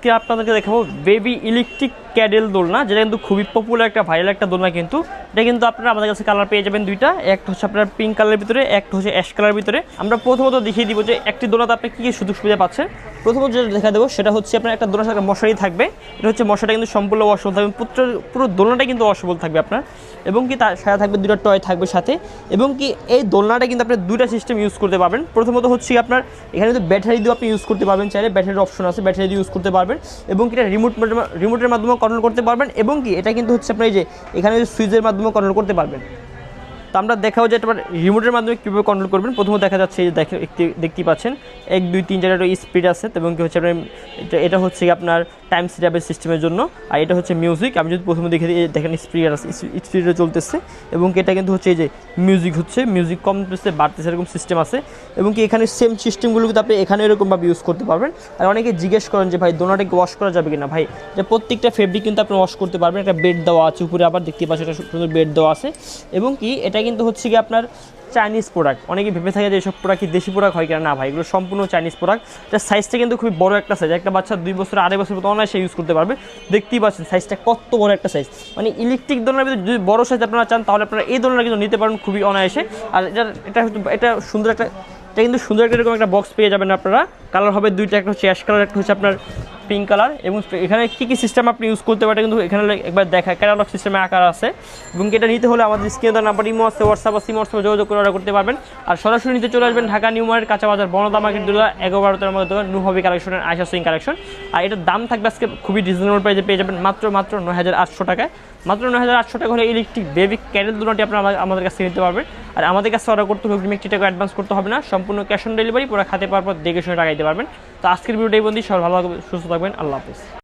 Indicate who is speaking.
Speaker 1: আজকে আপনাদেরকে দেখাবো বেবি ইলেকট্রিক ক্যাডেল দোলনা, যেটা কিন্তু খুবই পপুলার একটা ভাইরাল একটা দোলনা। কিন্তু এটা কিন্তু আপনারা আমাদের কাছে কালার পেয়ে যাবেন দুইটা, একটা হচ্ছে আপনার পিঙ্ক কালারের ভিতরে, একটা হচ্ছে অ্যাশ কালারের ভিতরে। আমরা প্রথমত দেখিয়ে দিব যে একটি দোলনাতে আপনি কী কী সুযোগ সুবিধা পাচ্ছেন। প্রথমত যেটা দেখা দেবো সেটা হচ্ছে আপনার একটা দোলনার সাথে মশারি থাকবে। এটা হচ্ছে মশারিটা কিন্তু সম্পূর্ণ ওয়াশেবল থাকবে, পুরো দোলনাটা কিন্তু ওয়াশেবল থাকবে আপনার। এবং কি তার সাথে থাকবে দুটো টয় থাকবে সাথে। এবং কি এই দোলনাটা কিন্তু আপনি দুইটা সিস্টেম ইউজ করতে পারবেন। প্রথমত হচ্ছে আপনার এখানে কিন্তু ব্যাটারি দিয়ে আপনি ইউজ করতে পারবেন, চাইলে ব্যাটারির অপশন আছে, ব্যাটারি দিয়ে ইউজ করতে পারবেন। এবং কি এটা রিমোটের মাধ্যমে কন্ট্রোল করতে পারবেন। এবং কি এটা কিন্তু হচ্ছে আপনার এই যে এখানে সুইচের মাধ্যমে কন্ট্রোল করতে পারবেন। তো আমরা দেখাও যে এটা রিমোটের মাধ্যমে কীভাবে কন্ট্রোল করবেন। প্রথমে দেখা যাচ্ছে এই যে দেখতে পাচ্ছেন 1 2 3 4 স্পিড আছে। এবং কি হচ্ছে আপনার এটা হচ্ছে আপনার টাইম সেটআপের সিস্টেমের জন্য। আর এটা হচ্ছে মিউজিক। আমি যদি প্রথমে দেখে দিই, দেখেন স্পিকার আছে, স্পিডে চলতেছে। এবং কি এটা কিন্তু হচ্ছে এই যে মিউজিক হচ্ছে, মিউজিক কমতেছে বাড়তেছে এরকম সিস্টেম আছে। এবং কি এখানে সেম সিস্টেমগুলো কিন্তু আপনি এখানে এরকমভাবে ইউজ করতে পারবেন। আর অনেকে জিজ্ঞেস করেন যে ভাই দোলনাটাকে ওয়াশ করা যাবে কিনা। ভাই যে প্রত্যেকটা ফেব্রিক কিন্তু আপনি ওয়াশ করতে পারবেন। একটা বেড দেওয়া আছে উপরে, আবার দেখতে পাচ্ছেন একটা সুন্দর বেড দেওয়া আছে। এবং কি এটা কিন্তু হচ্ছে কি আপনার চাইনিজ প্রোডাক্ট। অনেকে ভেবে থাকে যে এসব প্রোডাক্ট কি দেশি প্রোডাক্ট হয় কিনা। না ভাই, এগুলো সম্পূর্ণ চাইনিজ প্রোডাক্ট। এটার সাইজটা কিন্তু খুবই বড় একটা সাইজ। একটা বাচ্চা 2 বছর 2.5 বছর মতো অনায়াসে ইউজ করতে পারবে। দেখতেই পাচ্ছেন সাইজটা কত বড় একটা সাইজ। মানে ইলেকট্রিক দোলনার ভিতরে যদি বড় সাইজ আপনারা চান, তাহলে আপনারা এই দোলনা কিন্তু নিতে পারেন খুবই অনায়াসে। আর এটা সুন্দর একটা, এটা কিন্তু সুন্দর একটা এরকম একটা বক্স পেয়ে যাবেন আপনারা। কালার হবে দুইটা, একটা হচ্ছে অ্যাশ কালার, একটা হচ্ছে আপনার পিঙ্ক কালার। এবং এখানে কী কী সিস্টেম আপনি ইউজ করতে পারেন কিন্তু এখানে একবার দেখায়, ক্যাটালগ সিস্টেমে আকার আছে। এবং এটা নিতে হলে আমাদের স্ক্রিনে দেওয়া নাম্বার ইমো আছে, হোয়াটসঅ্যাপ আছে, ইমো হোয়াটসঅ্যাপে যোগাযোগ করে অর্ডার করতে পারবেন। আর সরাসরি নিতে চলে আসবেন ঢাকা নিউ মার্কেট কাঁচা বাজার বনদা মার্কেট 11-12 মধ্যে দোকান নূর হবি কালেকশনের আয়শা সুইং কালেকশন। আর এটার দাম থাকবে আজকে খুবই রিজনেবল প্রাইসে পেয়ে যাবেন মাত্র 9,800 টাকায়। মাত্র 9,800 টাকা হলে ইলেকট্রিক বেবি ক্যাডেল দোলনাটি আপনারা আমাদের কাছে নিতে পারবেন। আর আমাদের কাছে অর্ডার করতে হবে একটি টাকা অ্যাডভান্স করতে হবে না, সম্পূর্ণ ক্যাশ অন ডেলিভারি। পুরো খাতে পাওয়ার পর দেখে শুনে টাকা দিতে পারবেন। তো আজকের ভিডিওটা এই পর্যন্তই। সবাই ভালো থাকবেন, সুস্থ থাকবেন, আল্লাহ হাফেজ।